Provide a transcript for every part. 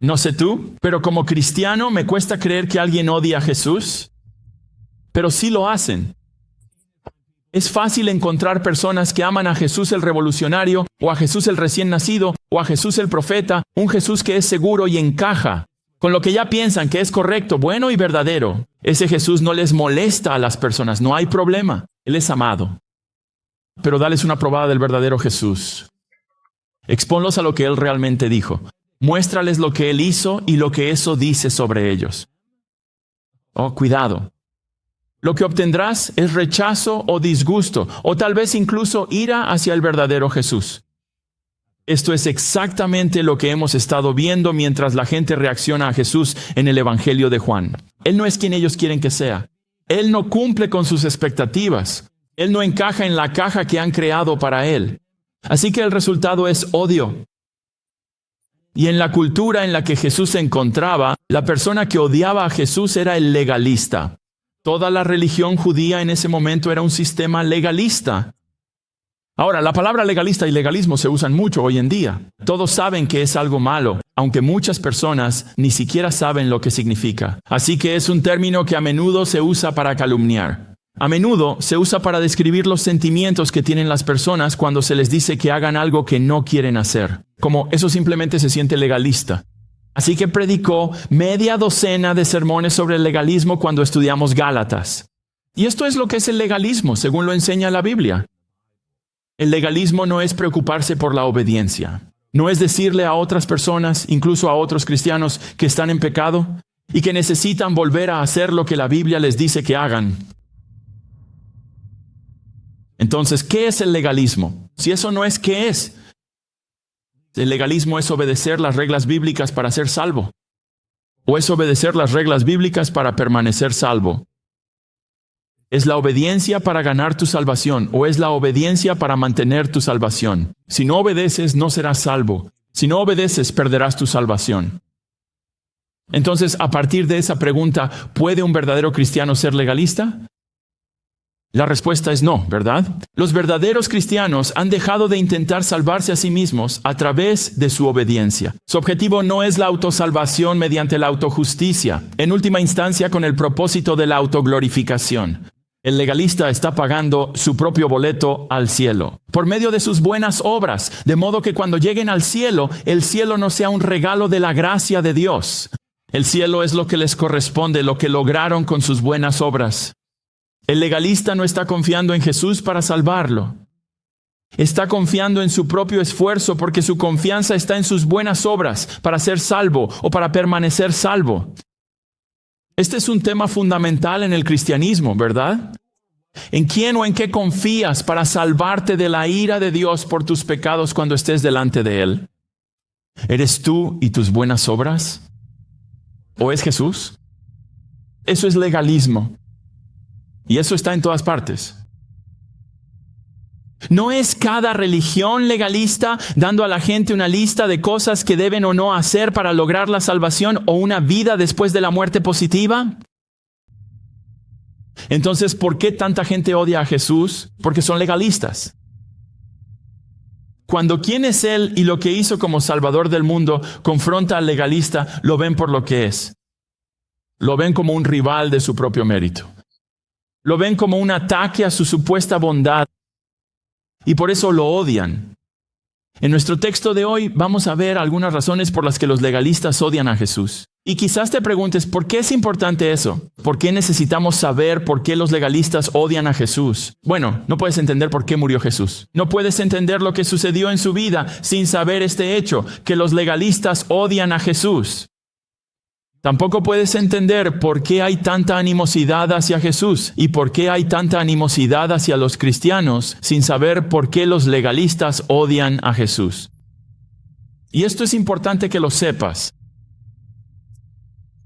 No sé tú, pero como cristiano me cuesta creer que alguien odie a Jesús, pero sí lo hacen. Es fácil encontrar personas que aman a Jesús el revolucionario, o a Jesús el recién nacido, o a Jesús el profeta, un Jesús que es seguro y encaja con lo que ya piensan que es correcto, bueno y verdadero. Ese Jesús no les molesta a las personas, no hay problema. Él es amado. Pero dales una probada del verdadero Jesús. Expónlos a lo que Él realmente dijo. Muéstrales lo que Él hizo y lo que eso dice sobre ellos. Oh, cuidado. Lo que obtendrás es rechazo o disgusto, o tal vez incluso ira hacia el verdadero Jesús. Esto es exactamente lo que hemos estado viendo mientras la gente reacciona a Jesús en el Evangelio de Juan. Él no es quien ellos quieren que sea. Él no cumple con sus expectativas. Él no encaja en la caja que han creado para Él. Así que el resultado es odio. Y en la cultura en la que Jesús se encontraba, la persona que odiaba a Jesús era el legalista. Toda la religión judía en ese momento era un sistema legalista. Ahora, la palabra legalista y legalismo se usan mucho hoy en día. Todos saben que es algo malo, aunque muchas personas ni siquiera saben lo que significa. Así que es un término que a menudo se usa para calumniar. A menudo se usa para describir los sentimientos que tienen las personas cuando se les dice que hagan algo que no quieren hacer. Como eso simplemente se siente legalista. Así que predicó media docena de sermones sobre el legalismo cuando estudiamos Gálatas. Y esto es lo que es el legalismo, según lo enseña la Biblia. El legalismo no es preocuparse por la obediencia. No es decirle a otras personas, incluso a otros cristianos, que están en pecado y que necesitan volver a hacer lo que la Biblia les dice que hagan. Entonces, ¿qué es el legalismo? Si eso no es, ¿qué es? El legalismo es obedecer las reglas bíblicas para ser salvo. ¿O es obedecer las reglas bíblicas para permanecer salvo? ¿Es la obediencia para ganar tu salvación o es la obediencia para mantener tu salvación? Si no obedeces, no serás salvo. Si no obedeces, perderás tu salvación. Entonces, a partir de esa pregunta, ¿puede un verdadero cristiano ser legalista? La respuesta es no, ¿verdad? Los verdaderos cristianos han dejado de intentar salvarse a sí mismos a través de su obediencia. Su objetivo no es la autosalvación mediante la autojusticia, en última instancia con el propósito de la autoglorificación. El legalista está pagando su propio boleto al cielo, por medio de sus buenas obras, de modo que cuando lleguen al cielo, el cielo no sea un regalo de la gracia de Dios. El cielo es lo que les corresponde, lo que lograron con sus buenas obras. El legalista no está confiando en Jesús para salvarlo. Está confiando en su propio esfuerzo porque su confianza está en sus buenas obras para ser salvo o para permanecer salvo. Este es un tema fundamental en el cristianismo, ¿verdad? ¿En quién o en qué confías para salvarte de la ira de Dios por tus pecados cuando estés delante de Él? ¿Eres tú y tus buenas obras? ¿O es Jesús? Eso es legalismo. Y eso está en todas partes. ¿No es cada religión legalista dando a la gente una lista de cosas que deben o no hacer para lograr la salvación o una vida después de la muerte positiva? Entonces, ¿por qué tanta gente odia a Jesús? Porque son legalistas. Cuando quién es Él y lo que hizo como Salvador del mundo confronta al legalista, lo ven por lo que es. Lo ven como un rival de su propio mérito. Lo ven como un ataque a su supuesta bondad y por eso lo odian. En nuestro texto de hoy vamos a ver algunas razones por las que los legalistas odian a Jesús. Y quizás te preguntes, ¿por qué es importante eso? ¿Por qué necesitamos saber por qué los legalistas odian a Jesús? Bueno, no puedes entender por qué murió Jesús. No puedes entender lo que sucedió en su vida sin saber este hecho, que los legalistas odian a Jesús. Tampoco puedes entender por qué hay tanta animosidad hacia Jesús y por qué hay tanta animosidad hacia los cristianos sin saber por qué los legalistas odian a Jesús. Y esto es importante que lo sepas,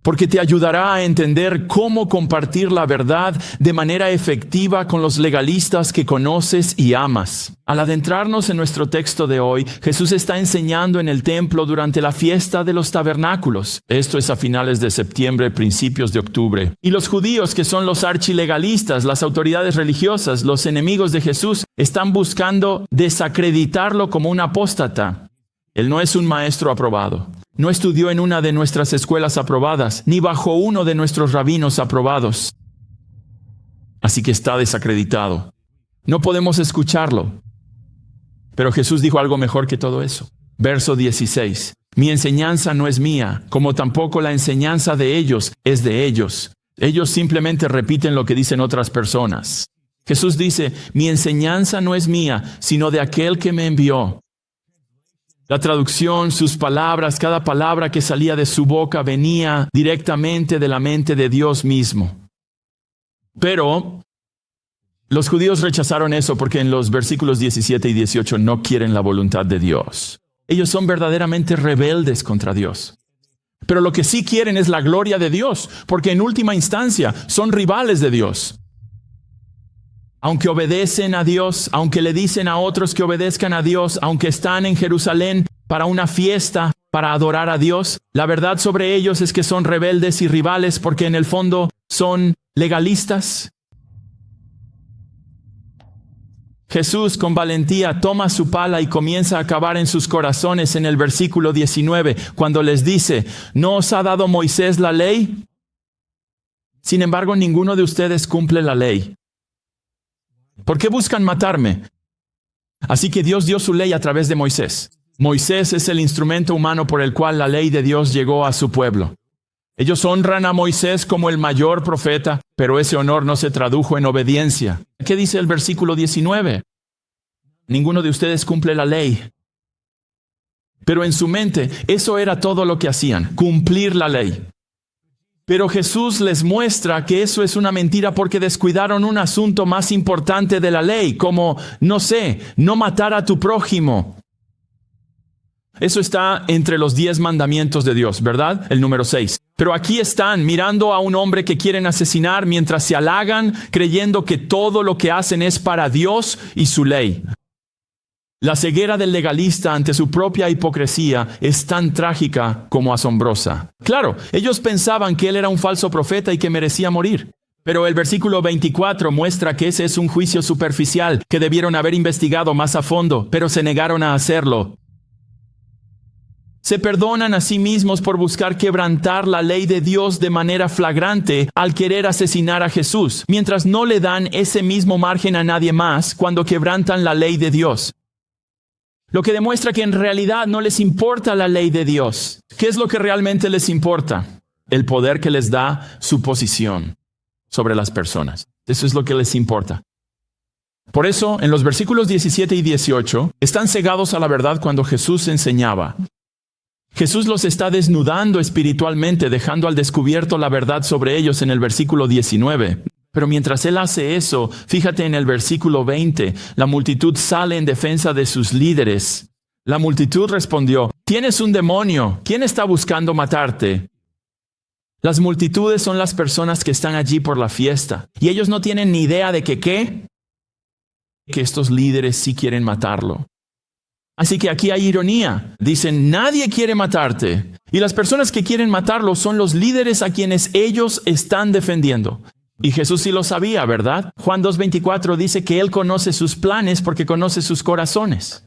porque te ayudará a entender cómo compartir la verdad de manera efectiva con los legalistas que conoces y amas. Al adentrarnos en nuestro texto de hoy, Jesús está enseñando en el templo durante la fiesta de los tabernáculos. Esto es a finales de septiembre, principios de octubre. Y los judíos, que son los archilegalistas, las autoridades religiosas, los enemigos de Jesús, están buscando desacreditarlo como un apóstata. Él no es un maestro aprobado. No estudió en una de nuestras escuelas aprobadas, ni bajo uno de nuestros rabinos aprobados. Así que está desacreditado. No podemos escucharlo. Pero Jesús dijo algo mejor que todo eso. Verso 16. Mi enseñanza no es mía, como tampoco la enseñanza de ellos es de ellos. Ellos simplemente repiten lo que dicen otras personas. Jesús dice, mi enseñanza no es mía, sino de aquel que me envió. La traducción, sus palabras, cada palabra que salía de su boca venía directamente de la mente de Dios mismo. Pero los judíos rechazaron eso porque en los versículos 17 y 18 no quieren la voluntad de Dios. Ellos son verdaderamente rebeldes contra Dios. Pero lo que sí quieren es la gloria de Dios, porque en última instancia son rivales de Dios. Aunque obedecen a Dios, aunque le dicen a otros que obedezcan a Dios, aunque están en Jerusalén para una fiesta, para adorar a Dios, la verdad sobre ellos es que son rebeldes y rivales porque en el fondo son legalistas. Jesús con valentía toma su pala y comienza a cavar en sus corazones en el versículo 19, cuando les dice, ¿no os ha dado Moisés la ley? Sin embargo, ninguno de ustedes cumple la ley. ¿Por qué buscan matarme? Así que Dios dio su ley a través de Moisés. Moisés es el instrumento humano por el cual la ley de Dios llegó a su pueblo. Ellos honran a Moisés como el mayor profeta, pero ese honor no se tradujo en obediencia. ¿Qué dice el versículo 19? Ninguno de ustedes cumple la ley. Pero en su mente, eso era todo lo que hacían, cumplir la ley. Pero Jesús les muestra que eso es una mentira porque descuidaron un asunto más importante de la ley, como, no matar a tu prójimo. Eso está entre los 10 mandamientos de Dios, ¿verdad? El número 6. Pero aquí están mirando a un hombre que quieren asesinar mientras se halagan, creyendo que todo lo que hacen es para Dios y su ley. La ceguera del legalista ante su propia hipocresía es tan trágica como asombrosa. Claro, ellos pensaban que él era un falso profeta y que merecía morir. Pero el versículo 24 muestra que ese es un juicio superficial, que debieron haber investigado más a fondo, pero se negaron a hacerlo. Se perdonan a sí mismos por buscar quebrantar la ley de Dios de manera flagrante al querer asesinar a Jesús, mientras no le dan ese mismo margen a nadie más cuando quebrantan la ley de Dios. Lo que demuestra que en realidad no les importa la ley de Dios. ¿Qué es lo que realmente les importa? El poder que les da su posición sobre las personas. Eso es lo que les importa. Por eso, en los versículos 17 y 18, están cegados a la verdad cuando Jesús enseñaba. Jesús los está desnudando espiritualmente, dejando al descubierto la verdad sobre ellos en el versículo 19. Pero mientras Él hace eso, fíjate en el versículo 20, la multitud sale en defensa de sus líderes. La multitud respondió, «Tienes un demonio, ¿quién está buscando matarte?» Las multitudes son las personas que están allí por la fiesta, y ellos no tienen ni idea de que estos líderes sí quieren matarlo. Así que aquí hay ironía. Dicen, nadie quiere matarte. Y las personas que quieren matarlo son los líderes a quienes ellos están defendiendo. Y Jesús sí lo sabía, ¿verdad? Juan 2:24 dice que Él conoce sus planes porque conoce sus corazones.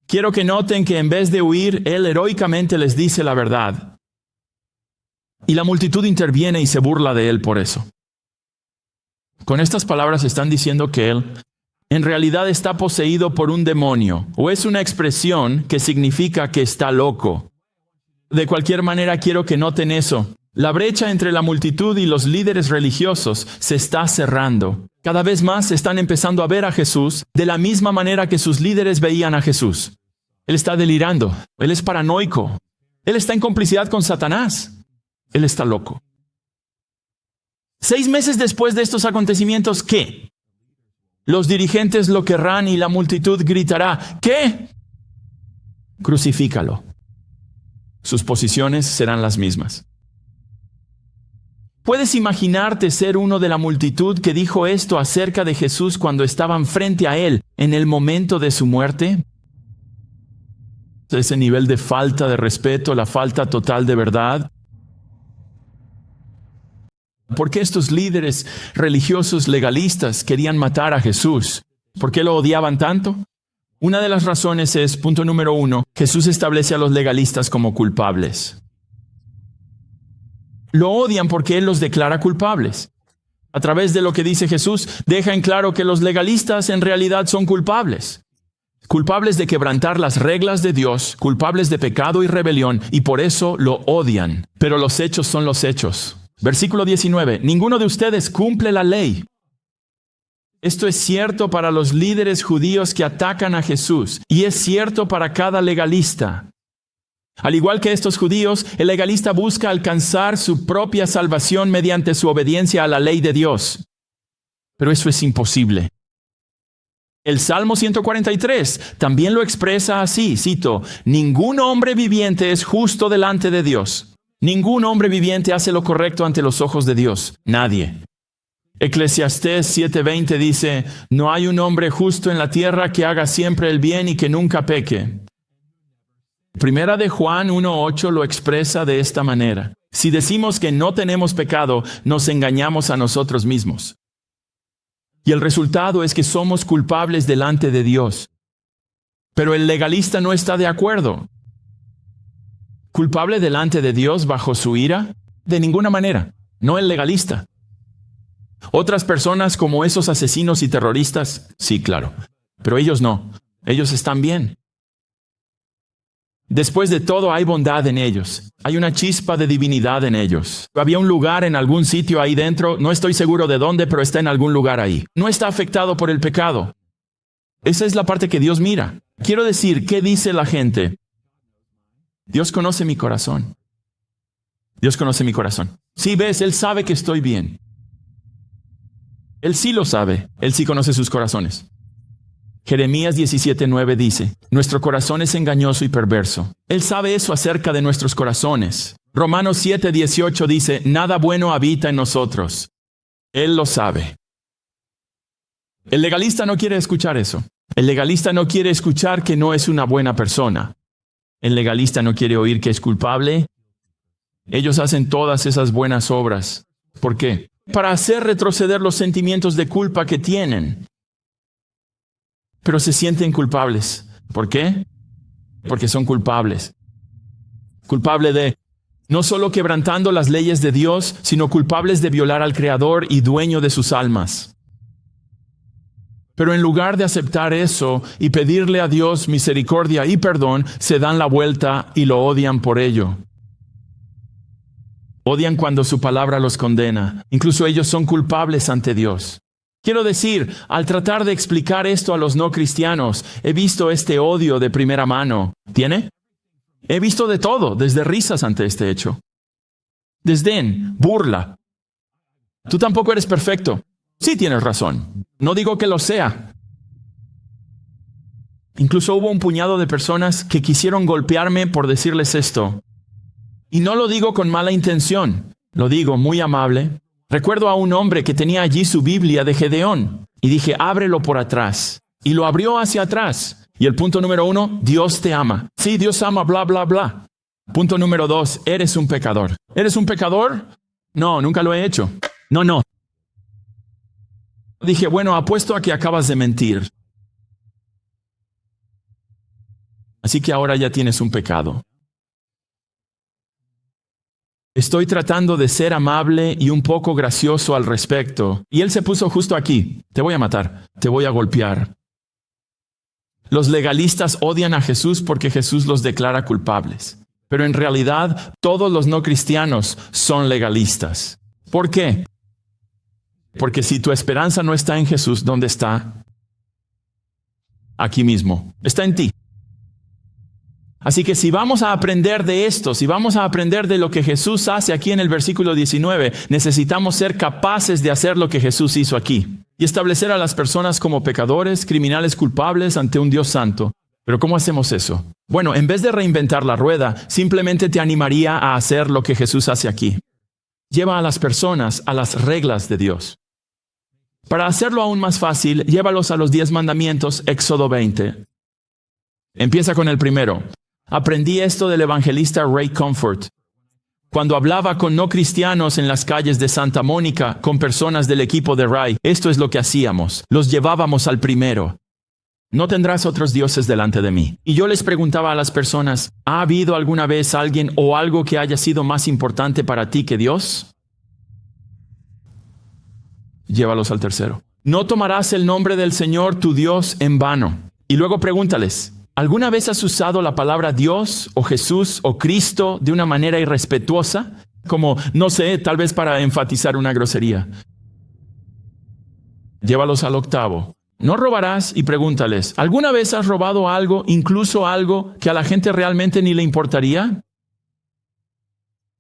Quiero que noten que en vez de huir, Él heroicamente les dice la verdad. Y la multitud interviene y se burla de Él por eso. Con estas palabras están diciendo que Él en realidad está poseído por un demonio, o es una expresión que significa que está loco. De cualquier manera, quiero que noten eso. La brecha entre la multitud y los líderes religiosos se está cerrando. Cada vez más están empezando a ver a Jesús de la misma manera que sus líderes veían a Jesús. Él está delirando. Él es paranoico. Él está en complicidad con Satanás. Él está loco. 6 meses después de estos acontecimientos, ¿qué? Los dirigentes lo querrán y la multitud gritará, ¿qué? Crucifícalo. Sus posiciones serán las mismas. ¿Puedes imaginarte ser uno de la multitud que dijo esto acerca de Jesús cuando estaban frente a Él en el momento de su muerte? Ese nivel de falta de respeto, la falta total de verdad. ¿Por qué estos líderes religiosos legalistas querían matar a Jesús? ¿Por qué lo odiaban tanto? Una de las razones es, punto número 1, Jesús establece a los legalistas como culpables. Lo odian porque Él los declara culpables. A través de lo que dice Jesús, deja en claro que los legalistas en realidad son culpables. Culpables de quebrantar las reglas de Dios, culpables de pecado y rebelión, y por eso lo odian. Pero los hechos son los hechos. Versículo 19, ninguno de ustedes cumple la ley. Esto es cierto para los líderes judíos que atacan a Jesús, y es cierto para cada legalista. Al igual que estos judíos, el legalista busca alcanzar su propia salvación mediante su obediencia a la ley de Dios. Pero eso es imposible. El Salmo 143 también lo expresa así, cito, ningún hombre viviente es justo delante de Dios. Ningún hombre viviente hace lo correcto ante los ojos de Dios. Nadie. Eclesiastés 7:20 dice, no hay un hombre justo en la tierra que haga siempre el bien y que nunca peque. Primera de Juan 1:8 lo expresa de esta manera. Si decimos que no tenemos pecado, nos engañamos a nosotros mismos. Y el resultado es que somos culpables delante de Dios. Pero el legalista no está de acuerdo. ¿Culpable delante de Dios bajo su ira? De ninguna manera. No el legalista. Otras personas como esos asesinos y terroristas, sí, claro. Pero ellos no. Ellos están bien. Después de todo, hay bondad en ellos. Hay una chispa de divinidad en ellos. Había un lugar en algún sitio ahí dentro, no estoy seguro de dónde, pero está en algún lugar ahí. No está afectado por el pecado. Esa es la parte que Dios mira. Quiero decir, ¿qué dice la gente? Dios conoce mi corazón. Dios conoce mi corazón. Sí, ves, Él sabe que estoy bien. Él sí lo sabe. Él sí conoce sus corazones. Jeremías 17:9 dice, nuestro corazón es engañoso y perverso. Él sabe eso acerca de nuestros corazones. Romanos 7:18 dice, nada bueno habita en nosotros. Él lo sabe. El legalista no quiere escuchar eso. El legalista no quiere escuchar que no es una buena persona. El legalista no quiere oír que es culpable. Ellos hacen todas esas buenas obras. ¿Por qué? Para hacer retroceder los sentimientos de culpa que tienen. Pero se sienten culpables. ¿Por qué? Porque son culpables. Culpable de no solo quebrantando las leyes de Dios, sino culpables de violar al Creador y dueño de sus almas. Pero en lugar de aceptar eso y pedirle a Dios misericordia y perdón, se dan la vuelta y lo odian por ello. Odian cuando su palabra los condena. Incluso ellos son culpables ante Dios. Quiero decir, al tratar de explicar esto a los no cristianos, he visto este odio de primera mano. ¿Tiene? He visto de todo, desde risas ante este hecho. Desdén, burla. Tú tampoco eres perfecto. Sí tienes razón. No digo que lo sea. Incluso hubo un puñado de personas que quisieron golpearme por decirles esto. Y no lo digo con mala intención, lo digo muy amable. Recuerdo a un hombre que tenía allí su Biblia de Gedeón y dije, ábrelo por atrás. Y lo abrió hacia atrás. Y el punto número 1, Dios te ama. Sí, Dios ama, bla, bla, bla. Punto número 2, eres un pecador. ¿Eres un pecador? No, nunca lo he hecho. No. Dije, bueno, apuesto a que acabas de mentir. Así que ahora ya tienes un pecado. Estoy tratando de ser amable y un poco gracioso al respecto. Y él se puso justo aquí. Te voy a matar. Te voy a golpear. Los legalistas odian a Jesús porque Jesús los declara culpables. Pero en realidad, todos los no cristianos son legalistas. ¿Por qué? Porque si tu esperanza no está en Jesús, ¿dónde está? Aquí mismo. Está en ti. Así que si vamos a aprender de esto, si vamos a aprender de lo que Jesús hace aquí en el versículo 19, necesitamos ser capaces de hacer lo que Jesús hizo aquí y establecer a las personas como pecadores, criminales culpables ante un Dios santo. ¿Pero cómo hacemos eso? Bueno, en vez de reinventar la rueda, simplemente te animaría a hacer lo que Jesús hace aquí. Lleva a las personas a las reglas de Dios. Para hacerlo aún más fácil, llévalos a los 10 mandamientos, Éxodo 20. Empieza con el primero. Aprendí esto del evangelista Ray Comfort. Cuando hablaba con no cristianos en las calles de Santa Mónica, con personas del equipo de Ray, esto es lo que hacíamos. Los llevábamos al primero. No tendrás otros dioses delante de mí. Y yo les preguntaba a las personas, ¿ha habido alguna vez alguien o algo que haya sido más importante para ti que Dios? Llévalos al tercero. No tomarás el nombre del Señor tu Dios en vano. Y luego pregúntales, ¿alguna vez has usado la palabra Dios o Jesús o Cristo de una manera irrespetuosa? Como, no sé, tal vez para enfatizar una grosería. Llévalos al octavo. No robarás y pregúntales, ¿alguna vez has robado algo, incluso algo que a la gente realmente ni le importaría?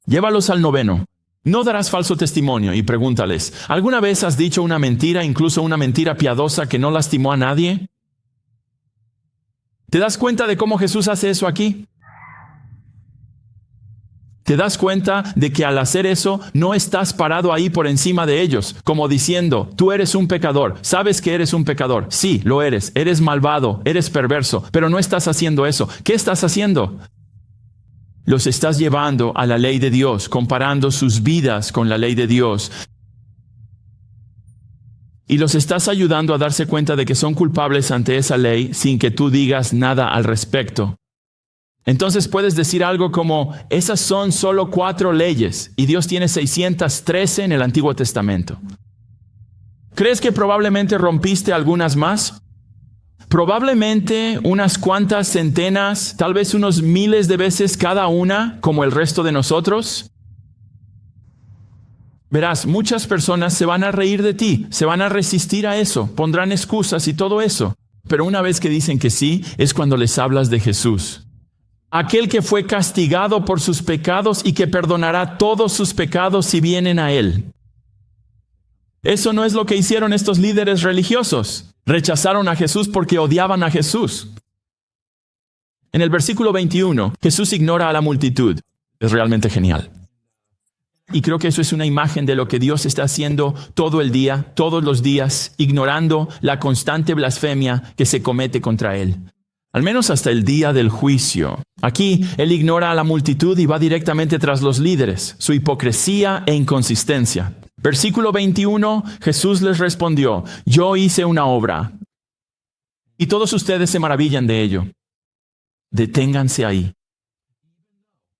Llévalos al noveno. No darás falso testimonio y pregúntales, ¿alguna vez has dicho una mentira, incluso una mentira piadosa que no lastimó a nadie? ¿Te das cuenta de cómo Jesús hace eso aquí? ¿Te das cuenta de que al hacer eso no estás parado ahí por encima de ellos, como diciendo, tú eres un pecador, sabes que eres un pecador, sí, lo eres malvado, eres perverso, pero no estás haciendo eso. ¿Qué estás haciendo? Los estás llevando a la ley de Dios, comparando sus vidas con la ley de Dios. Y los estás ayudando a darse cuenta de que son culpables ante esa ley sin que tú digas nada al respecto. Entonces puedes decir algo como, esas son solo 4 leyes y Dios tiene 613 en el Antiguo Testamento. ¿Crees que probablemente rompiste algunas más? Probablemente unas cuantas centenas, tal vez unos miles de veces cada una, como el resto de nosotros. Verás, muchas personas se van a reír de ti, se van a resistir a eso, pondrán excusas y todo eso. Pero una vez que dicen que sí, es cuando les hablas de Jesús. Aquel que fue castigado por sus pecados y que perdonará todos sus pecados si vienen a Él. Eso no es lo que hicieron estos líderes religiosos. Rechazaron a Jesús porque odiaban a Jesús. En el versículo 21, Jesús ignora a la multitud. Es realmente genial. Y creo que eso es una imagen de lo que Dios está haciendo todo el día, todos los días, ignorando la constante blasfemia que se comete contra Él. Al menos hasta el día del juicio. Aquí, Él ignora a la multitud y va directamente tras los líderes, su hipocresía e inconsistencia. Versículo 21, Jesús les respondió, yo hice una obra. Y todos ustedes se maravillan de ello. Deténganse ahí.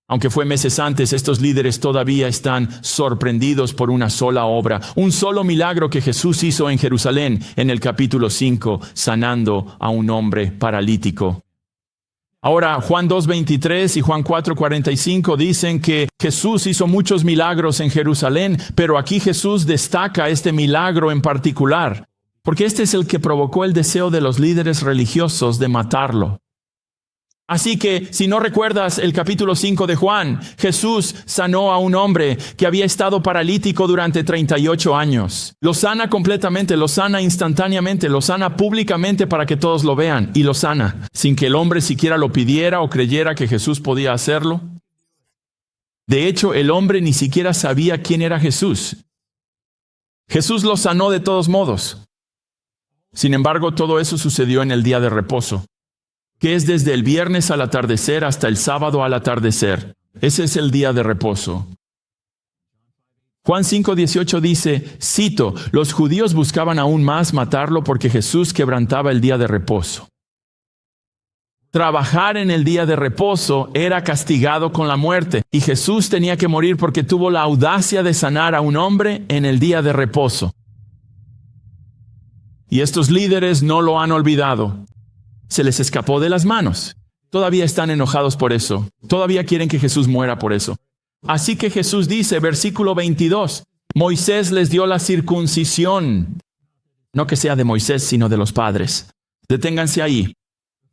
Aunque fue meses antes, estos líderes todavía están sorprendidos por una sola obra, un solo milagro que Jesús hizo en Jerusalén en el capítulo 5, sanando a un hombre paralítico. Ahora, Juan 2:23 y Juan 4:45 dicen que Jesús hizo muchos milagros en Jerusalén, pero aquí Jesús destaca este milagro en particular, porque este es el que provocó el deseo de los líderes religiosos de matarlo. Así que, si no recuerdas el capítulo 5 de Juan, Jesús sanó a un hombre que había estado paralítico durante 38 años. Lo sana completamente, lo sana instantáneamente, lo sana públicamente para que todos lo vean, y lo sana, sin que el hombre siquiera lo pidiera o creyera que Jesús podía hacerlo. De hecho, el hombre ni siquiera sabía quién era Jesús. Jesús lo sanó de todos modos. Sin embargo, todo eso sucedió en el día de reposo, que es desde el viernes al atardecer hasta el sábado al atardecer. Ese es el día de reposo. Juan 5:18 dice, cito, los judíos buscaban aún más matarlo porque Jesús quebrantaba el día de reposo. Trabajar en el día de reposo era castigado con la muerte, y Jesús tenía que morir porque tuvo la audacia de sanar a un hombre en el día de reposo. Y estos líderes no lo han olvidado. Se les escapó de las manos. Todavía están enojados por eso. Todavía quieren que Jesús muera por eso. Así que Jesús dice, versículo 22, Moisés les dio la circuncisión. No que sea de Moisés, sino de los padres. Deténganse ahí.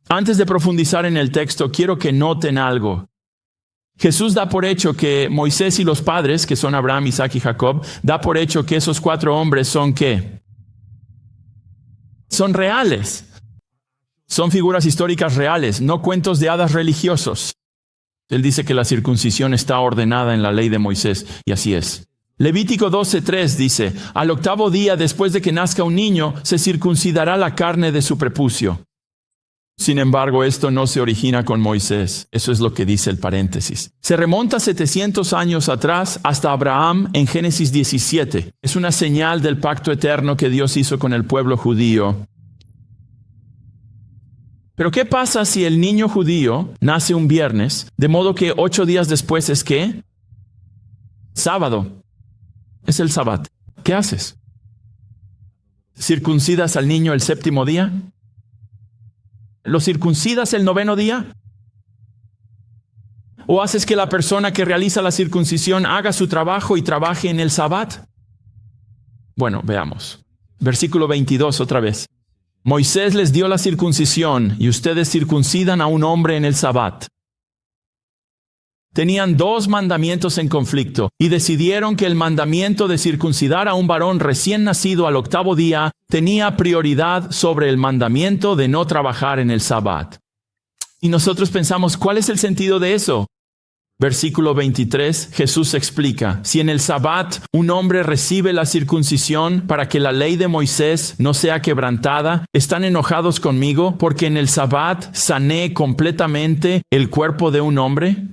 Antes de profundizar en el texto, quiero que noten algo. Jesús da por hecho que Moisés y los padres, que son Abraham, Isaac y Jacob, da por hecho que esos 4 hombres son ¿qué? Son reales. Son figuras históricas reales, no cuentos de hadas religiosos. Él dice que la circuncisión está ordenada en la ley de Moisés, y así es. Levítico 12:3 dice, al 8º día después de que nazca un niño, se circuncidará la carne de su prepucio. Sin embargo, esto no se origina con Moisés. Eso es lo que dice el paréntesis. Se remonta 700 años atrás hasta Abraham en Génesis 17. Es una señal del pacto eterno que Dios hizo con el pueblo judío. Pero ¿qué pasa si el niño judío nace un viernes, de modo que 8 días después es ¿qué? Sábado. Es el Sabbat. ¿Qué haces? ¿Circuncidas al niño el 7º día? ¿Lo circuncidas el 9º día? ¿O haces que la persona que realiza la circuncisión haga su trabajo y trabaje en el Sabbat? Bueno, veamos. Versículo 22 otra vez. Moisés les dio la circuncisión y ustedes circuncidan a un hombre en el Sabbat. Tenían 2 mandamientos en conflicto y decidieron que el mandamiento de circuncidar a un varón recién nacido al 8º día tenía prioridad sobre el mandamiento de no trabajar en el Sabbat. Y nosotros pensamos, ¿cuál es el sentido de eso? Versículo 23, Jesús explica, si en el Sabbat un hombre recibe la circuncisión para que la ley de Moisés no sea quebrantada, ¿están enojados conmigo porque en el Sabbat sané completamente el cuerpo de un hombre?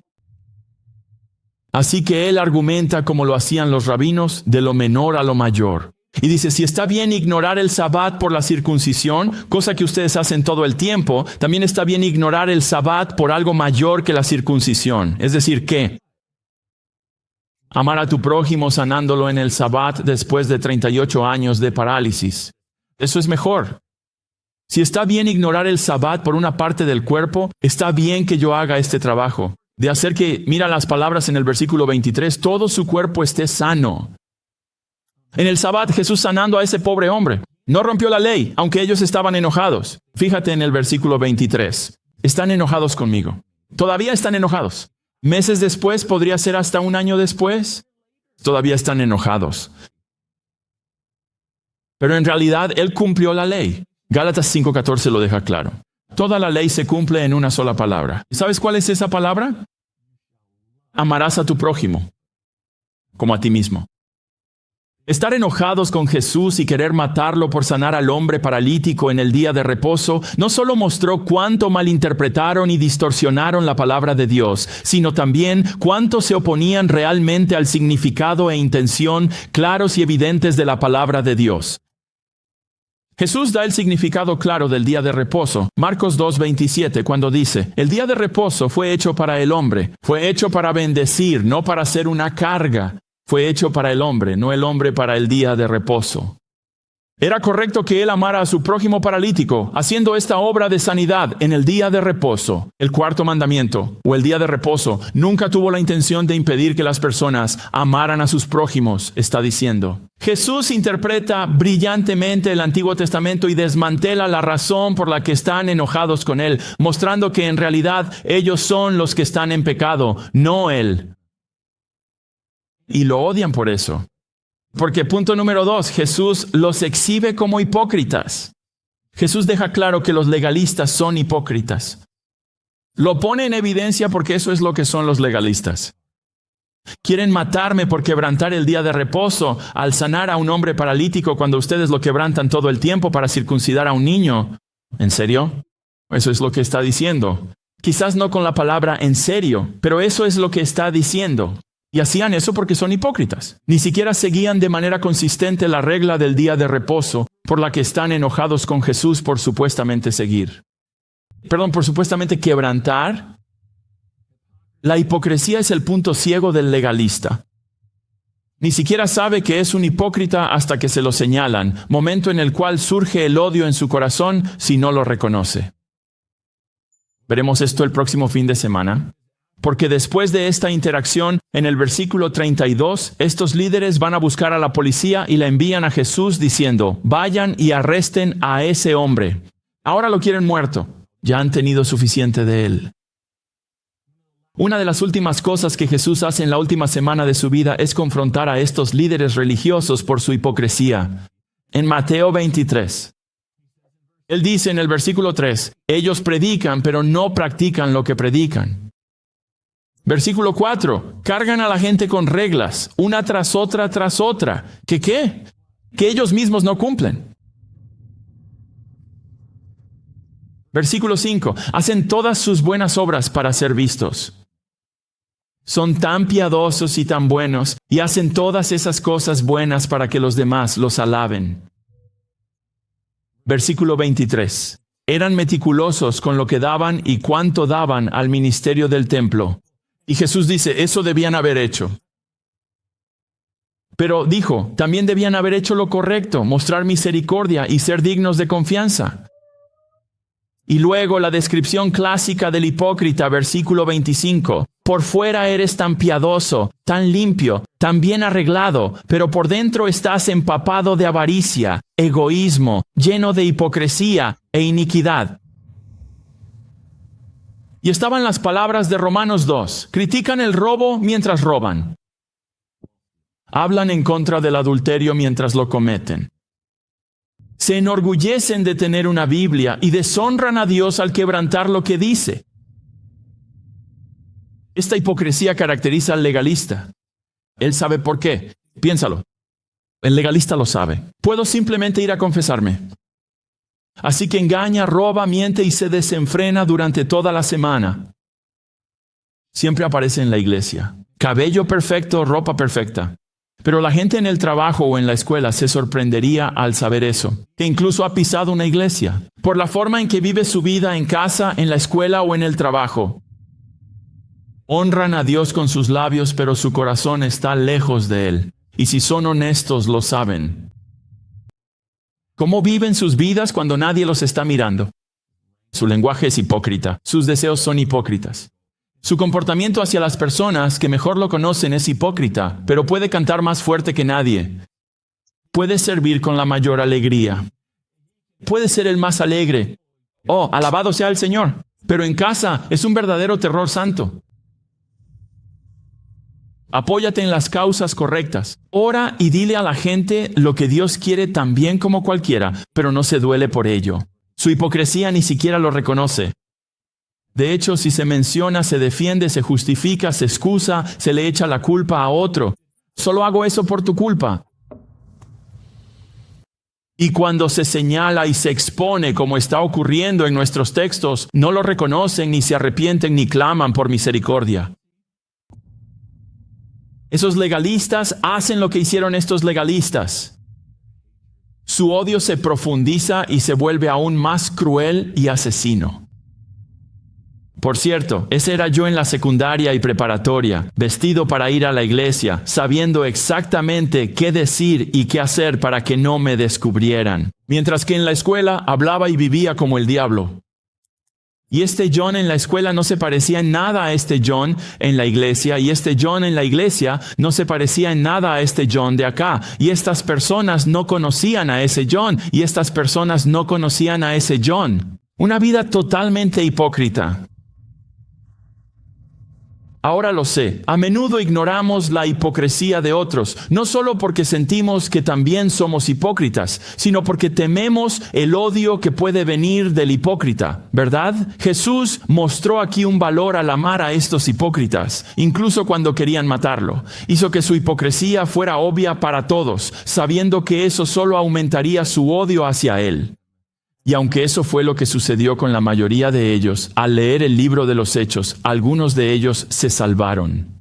Así que él argumenta como lo hacían los rabinos, de lo menor a lo mayor. Y dice, si está bien ignorar el Sabbat por la circuncisión, cosa que ustedes hacen todo el tiempo, también está bien ignorar el Sabbat por algo mayor que la circuncisión. Es decir, ¿qué? Amar a tu prójimo sanándolo en el Sabbat después de 38 años de parálisis. Eso es mejor. Si está bien ignorar el Sabbat por una parte del cuerpo, está bien que yo haga este trabajo. De hacer que, mira las palabras en el versículo 23, todo su cuerpo esté sano. En el Sabbat, Jesús sanando a ese pobre hombre. No rompió la ley, aunque ellos estaban enojados. Fíjate en el versículo 23. Están enojados conmigo. Todavía están enojados. Meses después, podría ser hasta 1 año después. Todavía están enojados. Pero en realidad, Él cumplió la ley. Gálatas 5:14 lo deja claro. Toda la ley se cumple en una sola palabra. ¿Sabes cuál es esa palabra? Amarás a tu prójimo como a ti mismo. Estar enojados con Jesús y querer matarlo por sanar al hombre paralítico en el día de reposo no solo mostró cuánto malinterpretaron y distorsionaron la palabra de Dios, sino también cuánto se oponían realmente al significado e intención claros y evidentes de la palabra de Dios. Jesús da el significado claro del día de reposo. Marcos 2:27, cuando dice, el día de reposo fue hecho para el hombre, fue hecho para bendecir, no para ser una carga. Fue hecho para el hombre, no el hombre para el día de reposo. Era correcto que él amara a su prójimo paralítico, haciendo esta obra de sanidad en el día de reposo. El 4º mandamiento, o el día de reposo, nunca tuvo la intención de impedir que las personas amaran a sus prójimos, está diciendo. Jesús interpreta brillantemente el Antiguo Testamento y desmantela la razón por la que están enojados con él, mostrando que en realidad ellos son los que están en pecado, no él. Y lo odian por eso. Porque punto número 2, Jesús los exhibe como hipócritas. Jesús deja claro que los legalistas son hipócritas. Lo pone en evidencia porque eso es lo que son los legalistas. Quieren matarme por quebrantar el día de reposo al sanar a un hombre paralítico cuando ustedes lo quebrantan todo el tiempo para circuncidar a un niño. ¿En serio? Eso es lo que está diciendo. Quizás no con la palabra en serio, pero eso es lo que está diciendo. Y hacían eso porque son hipócritas. Ni siquiera seguían de manera consistente la regla del día de reposo por la que están enojados con Jesús por supuestamente seguir. Por supuestamente quebrantar. La hipocresía es el punto ciego del legalista. Ni siquiera sabe que es un hipócrita hasta que se lo señalan, momento en el cual surge el odio en su corazón si no lo reconoce. Veremos esto el próximo fin de semana. Porque después de esta interacción, en el versículo 32, estos líderes van a buscar a la policía y la envían a Jesús diciendo, vayan y arresten a ese hombre. Ahora lo quieren muerto. Ya han tenido suficiente de él. Una de las últimas cosas que Jesús hace en la última semana de su vida es confrontar a estos líderes religiosos por su hipocresía. En Mateo 23. Él dice en el versículo 3, ellos predican, pero no practican lo que predican. Versículo 4, cargan a la gente con reglas, una tras otra tras otra. ¿Qué? Que ellos mismos no cumplen. Versículo 5, hacen todas sus buenas obras para ser vistos. Son tan piadosos y tan buenos, y hacen todas esas cosas buenas para que los demás los alaben. Versículo 23, Eran meticulosos con lo que daban y cuánto daban al ministerio del templo. Y Jesús dice, eso debían haber hecho. Pero dijo, también debían haber hecho lo correcto, mostrar misericordia y ser dignos de confianza. Y luego la descripción clásica del hipócrita, versículo 25. Por fuera eres tan piadoso, tan limpio, tan bien arreglado, pero por dentro estás empapado de avaricia, egoísmo, lleno de hipocresía e iniquidad. Y estaban las palabras de Romanos 2. Critican el robo mientras roban. Hablan en contra del adulterio mientras lo cometen. Se enorgullecen de tener una Biblia y deshonran a Dios al quebrantar lo que dice. Esta hipocresía caracteriza al legalista. Él sabe por qué. Piénsalo. El legalista lo sabe. Puedo simplemente ir a confesarme. Así que engaña, roba, miente y se desenfrena durante toda la semana. Siempre aparece en la iglesia. Cabello perfecto, ropa perfecta. Pero la gente en el trabajo o en la escuela se sorprendería al saber eso, que incluso ha pisado una iglesia, por la forma en que vive su vida en casa, en la escuela o en el trabajo. Honran a Dios con sus labios, pero su corazón está lejos de Él. Y si son honestos, lo saben. ¿Cómo viven sus vidas cuando nadie los está mirando? Su lenguaje es hipócrita, sus deseos son hipócritas. Su comportamiento hacia las personas que mejor lo conocen es hipócrita, pero puede cantar más fuerte que nadie. Puede servir con la mayor alegría. Puede ser el más alegre. Oh, alabado sea el Señor. Pero en casa es un verdadero terror santo. Apóyate en las causas correctas. Ora y dile a la gente lo que Dios quiere tan bien como cualquiera, pero no se duele por ello. Su hipocresía ni siquiera lo reconoce. De hecho, si se menciona, se defiende, se justifica, se excusa, se le echa la culpa a otro. Solo hago eso por tu culpa. Y cuando se señala y se expone, como está ocurriendo en nuestros textos, no lo reconocen, ni se arrepienten, ni claman por misericordia. Esos legalistas hacen lo que hicieron estos legalistas. Su odio se profundiza y se vuelve aún más cruel y asesino. Por cierto, ese era yo en la secundaria y preparatoria, vestido para ir a la iglesia, sabiendo exactamente qué decir y qué hacer para que no me descubrieran. Mientras que en la escuela hablaba y vivía como el diablo. Y este John en la escuela no se parecía en nada a este John en la iglesia, y este John en la iglesia no se parecía en nada a este John de acá. Y estas personas no conocían a ese John, y estas personas no conocían a ese John. Una vida totalmente hipócrita. Ahora lo sé, a menudo ignoramos la hipocresía de otros, no solo porque sentimos que también somos hipócritas, sino porque tememos el odio que puede venir del hipócrita, ¿verdad? Jesús mostró aquí un valor al amar a estos hipócritas, incluso cuando querían matarlo. Hizo que su hipocresía fuera obvia para todos, sabiendo que eso solo aumentaría su odio hacia él. Y aunque eso fue lo que sucedió con la mayoría de ellos, al leer el libro de los Hechos, algunos de ellos se salvaron.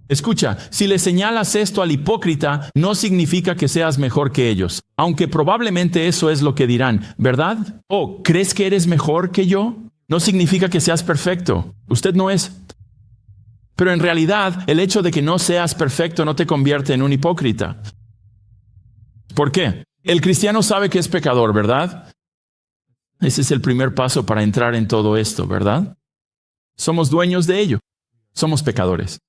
Escucha, si le señalas esto al hipócrita, no significa que seas mejor que ellos, aunque probablemente eso es lo que dirán, ¿verdad? Oh, ¿crees que eres mejor que yo? No significa que seas perfecto. Usted no es. Pero en realidad, el hecho de que no seas perfecto no te convierte en un hipócrita. ¿Por qué? El cristiano sabe que es pecador, ¿verdad? Ese es el primer paso para entrar en todo esto, ¿verdad? Somos dueños de ello. Somos pecadores.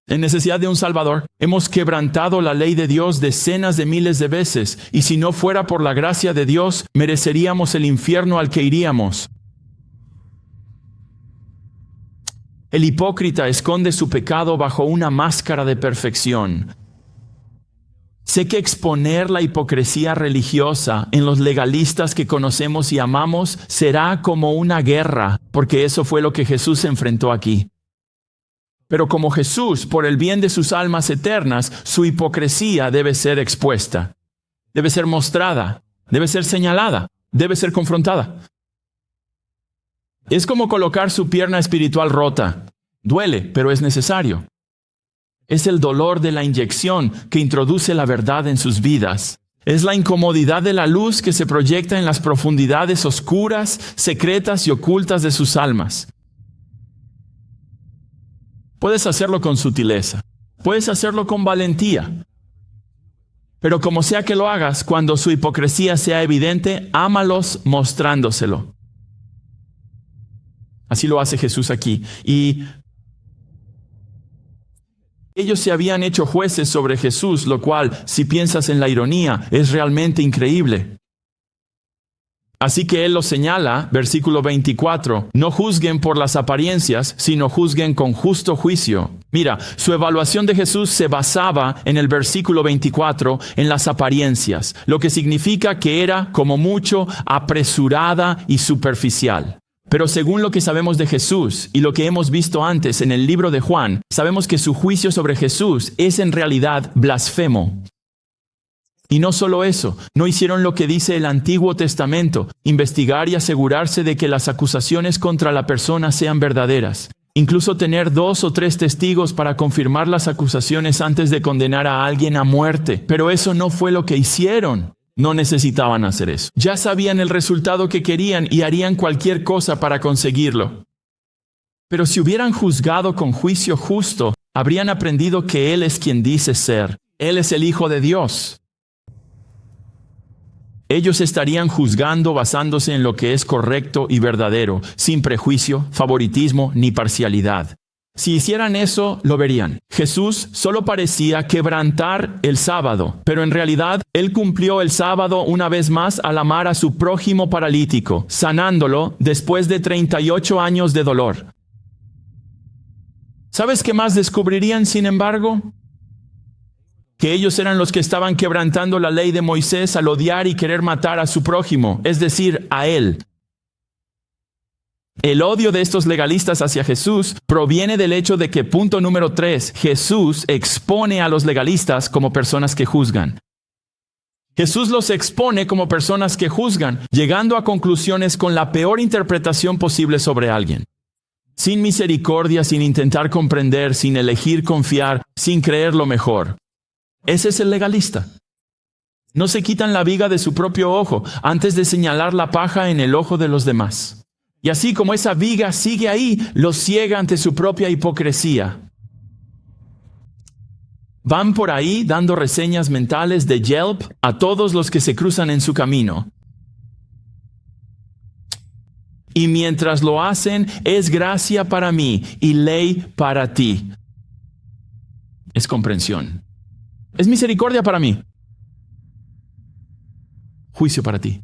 En necesidad de un Salvador, hemos quebrantado la ley de Dios decenas de miles de veces, y si no fuera por la gracia de Dios, mereceríamos el infierno al que iríamos. El hipócrita esconde su pecado bajo una máscara de perfección. Sé que exponer la hipocresía religiosa en los legalistas que conocemos y amamos será como una guerra, porque eso fue lo que Jesús enfrentó aquí. Pero como Jesús, por el bien de sus almas eternas, su hipocresía debe ser expuesta, debe ser mostrada, debe ser señalada, debe ser confrontada. Es como colocar su pierna espiritual rota. Duele, pero es necesario. Es el dolor de la inyección que introduce la verdad en sus vidas. Es la incomodidad de la luz que se proyecta en las profundidades oscuras, secretas y ocultas de sus almas. Puedes hacerlo con sutileza. Puedes hacerlo con valentía. Pero como sea que lo hagas, cuando su hipocresía sea evidente, ámalos mostrándoselo. Así lo hace Jesús aquí. Y ellos se habían hecho jueces sobre Jesús, lo cual, si piensas en la ironía, es realmente increíble. Así que Él los señala, versículo 24, no juzguen por las apariencias, sino juzguen con justo juicio. Mira, su evaluación de Jesús se basaba en el versículo 24, en las apariencias, lo que significa que era, como mucho, apresurada y superficial. Pero según lo que sabemos de Jesús y lo que hemos visto antes en el libro de Juan, sabemos que su juicio sobre Jesús es en realidad blasfemo. Y no solo eso, no hicieron lo que dice el Antiguo Testamento, investigar y asegurarse de que las acusaciones contra la persona sean verdaderas. Incluso tener 2 o 3 testigos para confirmar las acusaciones antes de condenar a alguien a muerte. Pero eso no fue lo que hicieron. No necesitaban hacer eso. Ya sabían el resultado que querían y harían cualquier cosa para conseguirlo. Pero si hubieran juzgado con juicio justo, habrían aprendido que Él es quien dice ser. Él es el Hijo de Dios. Ellos estarían juzgando basándose en lo que es correcto y verdadero, sin prejuicio, favoritismo ni parcialidad. Si hicieran eso, lo verían. Jesús solo parecía quebrantar el sábado, pero en realidad Él cumplió el sábado una vez más al amar a su prójimo paralítico, sanándolo después de 38 años de dolor. ¿Sabes qué más descubrirían, sin embargo? Que ellos eran los que estaban quebrantando la ley de Moisés al odiar y querer matar a su prójimo, es decir, a Él. El odio de estos legalistas hacia Jesús proviene del hecho de que, punto número 3, Jesús expone a los legalistas como personas que juzgan. Jesús los expone como personas que juzgan, llegando a conclusiones con la peor interpretación posible sobre alguien. Sin misericordia, sin intentar comprender, sin elegir confiar, sin creer lo mejor. Ese es el legalista. No se quitan la viga de su propio ojo antes de señalar la paja en el ojo de los demás. Y así como esa viga sigue ahí, los ciega ante su propia hipocresía. Van por ahí dando reseñas mentales de Yelp a todos los que se cruzan en su camino. Y mientras lo hacen, es gracia para mí y ley para ti. Es comprensión. Es misericordia para mí. Juicio para ti.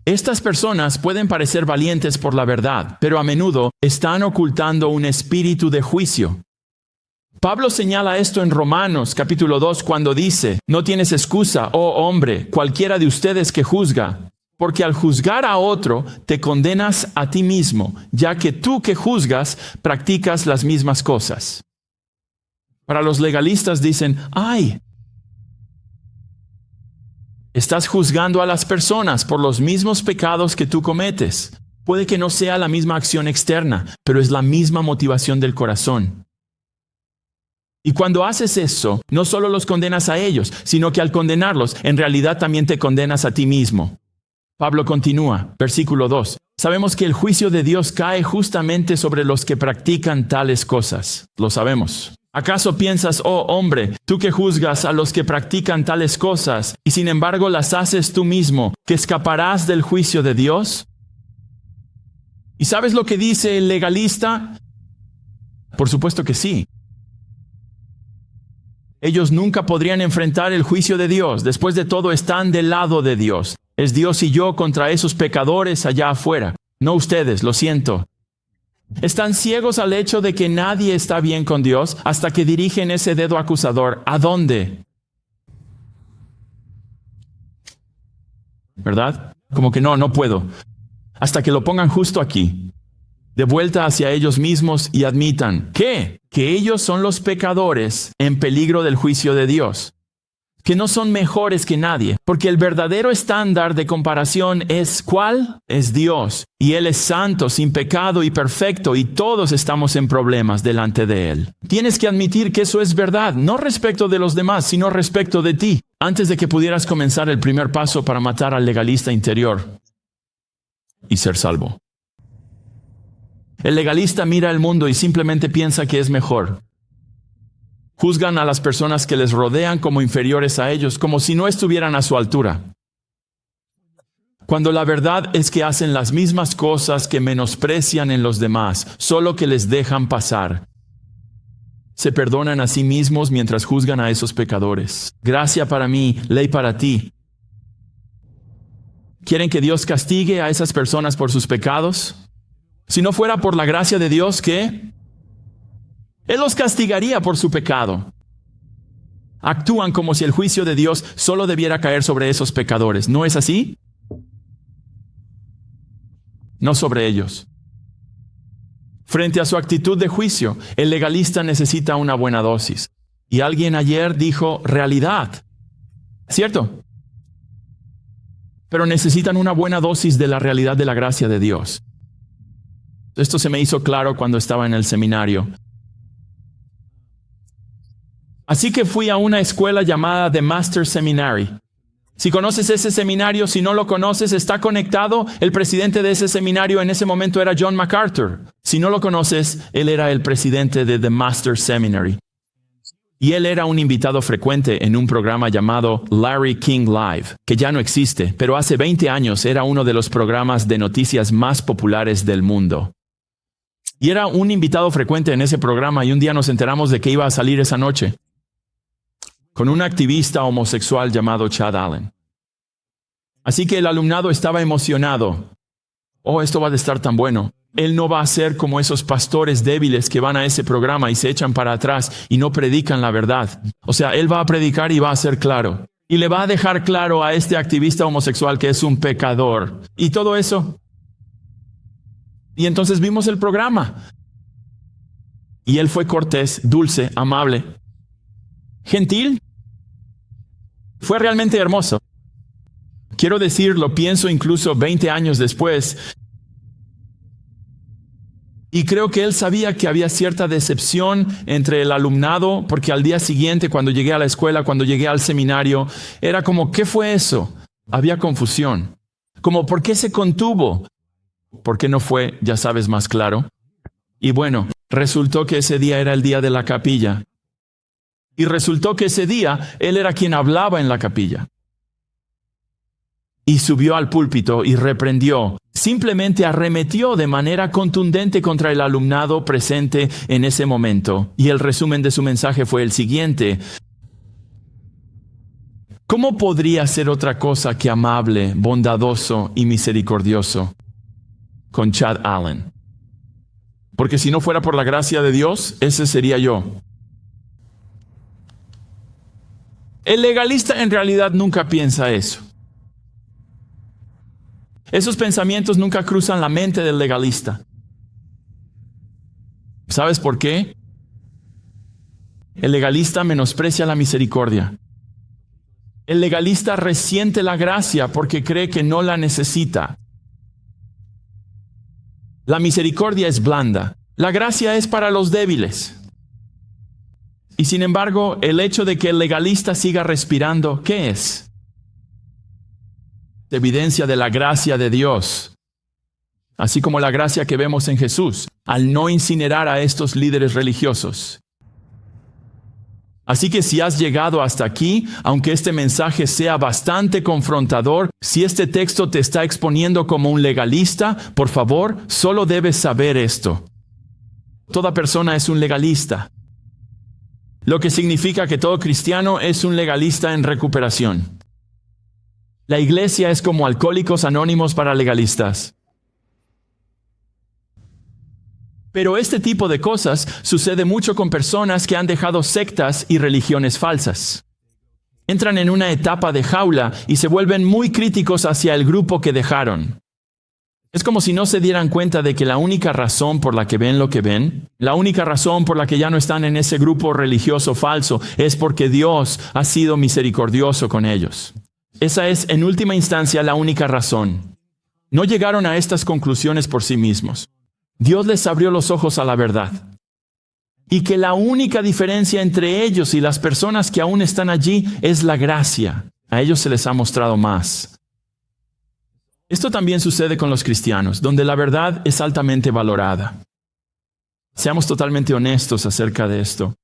Estas personas pueden parecer valientes por la verdad, pero a menudo están ocultando un espíritu de juicio. Pablo señala esto en Romanos capítulo 2 cuando dice, no tienes excusa, oh hombre, cualquiera de ustedes que juzga, porque al juzgar a otro te condenas a ti mismo, ya que tú que juzgas practicas las mismas cosas. Para los legalistas dicen, ¡ay! Estás juzgando a las personas por los mismos pecados que tú cometes. Puede que no sea la misma acción externa, pero es la misma motivación del corazón. Y cuando haces eso, no solo los condenas a ellos, sino que al condenarlos, en realidad también te condenas a ti mismo. Pablo continúa, versículo 2. Sabemos que el juicio de Dios cae justamente sobre los que practican tales cosas. Lo sabemos. ¿Acaso piensas, oh hombre, tú que juzgas a los que practican tales cosas, y sin embargo las haces tú mismo, que escaparás del juicio de Dios? ¿Y sabes lo que dice el legalista? Por supuesto que sí. Ellos nunca podrían enfrentar el juicio de Dios. Después de todo, están del lado de Dios. Es Dios y yo contra esos pecadores allá afuera. No ustedes, lo siento. Están ciegos al hecho de que nadie está bien con Dios hasta que dirigen ese dedo acusador. ¿A dónde? ¿Verdad? Como que no puedo. Hasta que lo pongan justo aquí. De vuelta hacia ellos mismos y admitan, ¿qué? Que ellos son los pecadores en peligro del juicio de Dios. que no son mejores que nadie, porque el verdadero estándar de comparación es ¿cuál? Es Dios. Y Él es santo, sin pecado y perfecto, y todos estamos en problemas delante de Él. Tienes que admitir que eso es verdad, no respecto de los demás, sino respecto de ti, antes de que pudieras comenzar el primer paso para matar al legalista interior y ser salvo. El legalista mira el mundo y simplemente piensa que es mejor. Juzgan a las personas que les rodean como inferiores a ellos, como si no estuvieran a su altura. Cuando la verdad es que hacen las mismas cosas que menosprecian en los demás, solo que les dejan pasar. Se perdonan a sí mismos mientras juzgan a esos pecadores. Gracia para mí, ley para ti. ¿Quieren que Dios castigue a esas personas por sus pecados? Si no fuera por la gracia de Dios, ¿qué? Él los castigaría por su pecado. Actúan como si el juicio de Dios solo debiera caer sobre esos pecadores. ¿No es así? No sobre ellos. Frente a su actitud de juicio, el legalista necesita una buena dosis. Y alguien ayer dijo realidad. ¿Cierto? Pero necesitan una buena dosis de la realidad de la gracia de Dios. Esto se me hizo claro cuando estaba en el seminario. Así que fui a una escuela llamada The Master Seminary. Si conoces ese seminario, si no lo conoces, está conectado. El presidente de ese seminario en ese momento era John MacArthur. Si no lo conoces, él era el presidente de The Master Seminary. Y él era un invitado frecuente en un programa llamado Larry King Live, que ya no existe, pero hace 20 años era uno de los programas de noticias más populares del mundo. Y era un invitado frecuente en ese programa y un día nos enteramos de que iba a salir esa noche con un activista homosexual llamado Chad Allen. Así que el alumnado estaba emocionado. Oh, esto va a estar tan bueno. Él no va a ser como esos pastores débiles que van a ese programa y se echan para atrás y no predican la verdad. O sea, él va a predicar y va a ser claro. Y le va a dejar claro a este activista homosexual que es un pecador. Y todo eso. Y entonces vimos el programa. Y él fue cortés, dulce, amable, gentil. Fue realmente hermoso. Quiero decir, lo pienso incluso 20 años después. Y creo que él sabía que había cierta decepción entre el alumnado, porque al día siguiente, cuando llegué a la escuela, cuando llegué al seminario, era como, ¿qué fue eso? Había confusión. Como, ¿por qué se contuvo? ¿Por qué no fue, ya sabes, más claro? Y bueno, resultó que ese día era el día de la capilla. Y resultó que ese día él era quien hablaba en la capilla. Y subió al púlpito y reprendió, simplemente arremetió de manera contundente contra el alumnado presente en ese momento. Y el resumen de su mensaje fue el siguiente. ¿Cómo podría ser otra cosa que amable, bondadoso y misericordioso con Chad Allen? Porque si no fuera por la gracia de Dios, ese sería yo. El legalista en realidad nunca piensa eso. Esos pensamientos nunca cruzan la mente del legalista. ¿Sabes por qué? El legalista menosprecia la misericordia. El legalista resiente la gracia porque cree que no la necesita. La misericordia es blanda. La gracia es para los débiles. Y sin embargo, el hecho de que el legalista siga respirando, ¿qué es? Evidencia de la gracia de Dios. Así como la gracia que vemos en Jesús, al no incinerar a estos líderes religiosos. Así que si has llegado hasta aquí, aunque este mensaje sea bastante confrontador, si este texto te está exponiendo como un legalista, por favor, solo debes saber esto. Toda persona es un legalista. Lo que significa que todo cristiano es un legalista en recuperación. La iglesia es como Alcohólicos Anónimos para legalistas. Pero este tipo de cosas sucede mucho con personas que han dejado sectas y religiones falsas. Entran en una etapa de jaula y se vuelven muy críticos hacia el grupo que dejaron. Es como si no se dieran cuenta de que la única razón por la que ven lo que ven, la única razón por la que ya no están en ese grupo religioso falso, es porque Dios ha sido misericordioso con ellos. Esa es, en última instancia, la única razón. No llegaron a estas conclusiones por sí mismos. Dios les abrió los ojos a la verdad. Y que la única diferencia entre ellos y las personas que aún están allí es la gracia. A ellos se les ha mostrado más. Esto también sucede con los cristianos, donde la verdad es altamente valorada. Seamos totalmente honestos acerca de esto.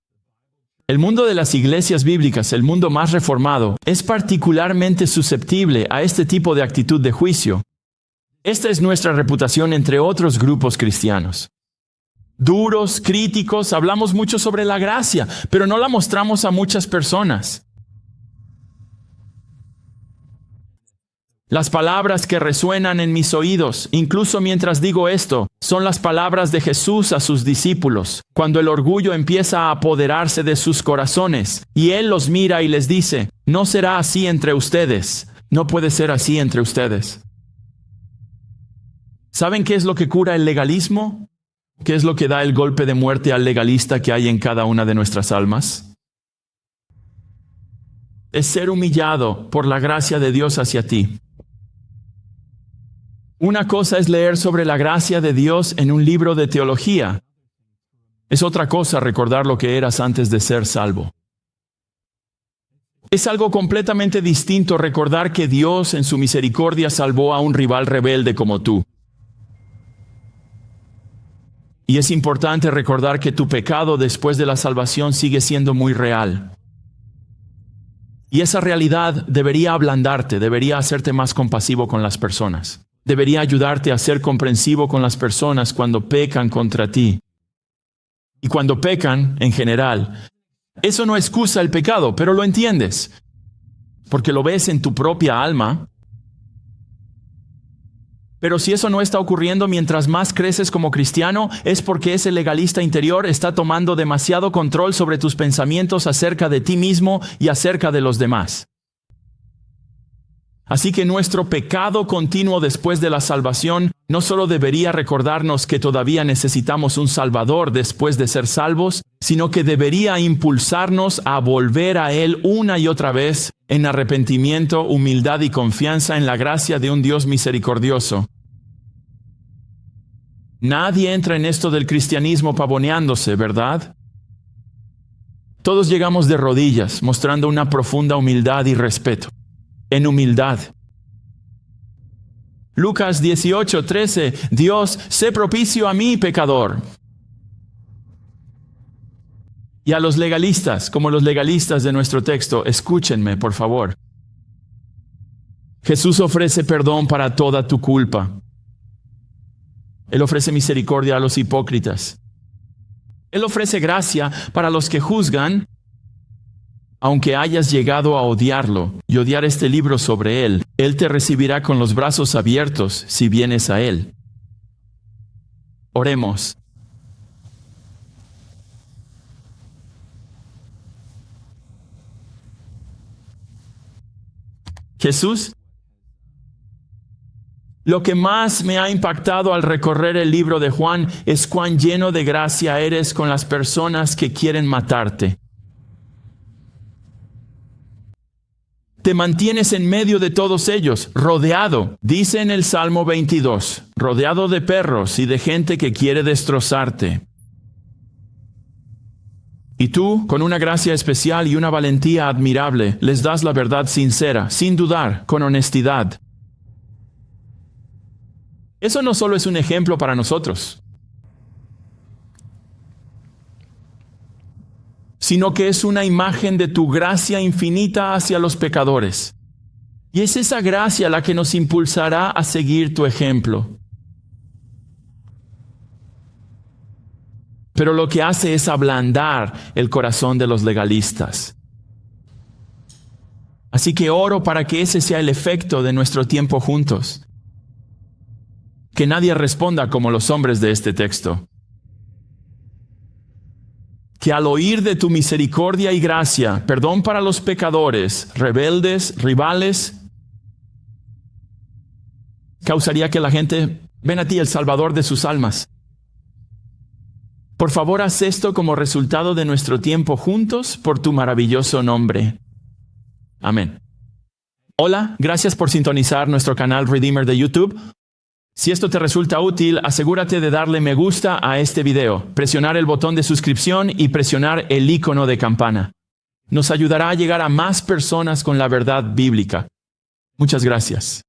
El mundo de las iglesias bíblicas, el mundo más reformado, es particularmente susceptible a este tipo de actitud de juicio. Esta es nuestra reputación entre otros grupos cristianos. Duros, críticos, hablamos mucho sobre la gracia, pero no la mostramos a muchas personas. Las palabras que resuenan en mis oídos, incluso mientras digo esto, son las palabras de Jesús a sus discípulos, cuando el orgullo empieza a apoderarse de sus corazones, y Él los mira y les dice, no será así entre ustedes, no puede ser así entre ustedes. ¿Saben qué es lo que cura el legalismo? ¿Qué es lo que da el golpe de muerte al legalista que hay en cada una de nuestras almas? Es ser humillado por la gracia de Dios hacia ti. Una cosa es leer sobre la gracia de Dios en un libro de teología. Es otra cosa recordar lo que eras antes de ser salvo. Es algo completamente distinto recordar que Dios en su misericordia salvó a un rival rebelde como tú. Y es importante recordar que tu pecado después de la salvación sigue siendo muy real. Y esa realidad debería ablandarte, debería hacerte más compasivo con las personas. Debería ayudarte a ser comprensivo con las personas cuando pecan contra ti. Y cuando pecan, en general, eso no excusa el pecado, pero lo entiendes. Porque lo ves en tu propia alma. Pero si eso no está ocurriendo mientras más creces como cristiano, es porque ese legalista interior está tomando demasiado control sobre tus pensamientos acerca de ti mismo y acerca de los demás. Así que nuestro pecado continuo después de la salvación no solo debería recordarnos que todavía necesitamos un Salvador después de ser salvos, sino que debería impulsarnos a volver a Él una y otra vez en arrepentimiento, humildad y confianza en la gracia de un Dios misericordioso. Nadie entra en esto del cristianismo pavoneándose, ¿verdad? Todos llegamos de rodillas, mostrando una profunda humildad y respeto. En humildad. Lucas 18:13, Dios, sé propicio a mí, pecador. Y a los legalistas, como los legalistas de nuestro texto, escúchenme, por favor. Jesús ofrece perdón para toda tu culpa. Él ofrece misericordia a los hipócritas. Él ofrece gracia para los que juzgan. Aunque hayas llegado a odiarlo y odiar este libro sobre él, Él te recibirá con los brazos abiertos si vienes a Él. Oremos. Jesús, lo que más me ha impactado al recorrer el libro de Juan es cuán lleno de gracia eres con las personas que quieren matarte. Te mantienes en medio de todos ellos, rodeado, dice en el Salmo 22, rodeado de perros y de gente que quiere destrozarte. Y tú, con una gracia especial y una valentía admirable, les das la verdad sincera, sin dudar, con honestidad. Eso no solo es un ejemplo para nosotros, sino que es una imagen de tu gracia infinita hacia los pecadores. Y es esa gracia la que nos impulsará a seguir tu ejemplo. Pero lo que hace es ablandar el corazón de los legalistas. Así que oro para que ese sea el efecto de nuestro tiempo juntos. Que nadie responda como los hombres de este texto. Que al oír de tu misericordia y gracia, perdón para los pecadores, rebeldes, rivales, causaría que la gente Ven a ti, el Salvador de sus almas. Por favor, haz esto como resultado de nuestro tiempo juntos por tu maravilloso nombre. Amén. Hola, gracias por sintonizar nuestro canal Redeemer de YouTube. Si esto te resulta útil, asegúrate de darle me gusta a este video, presionar el botón de suscripción y presionar el icono de campana. Nos ayudará a llegar a más personas con la verdad bíblica. Muchas gracias.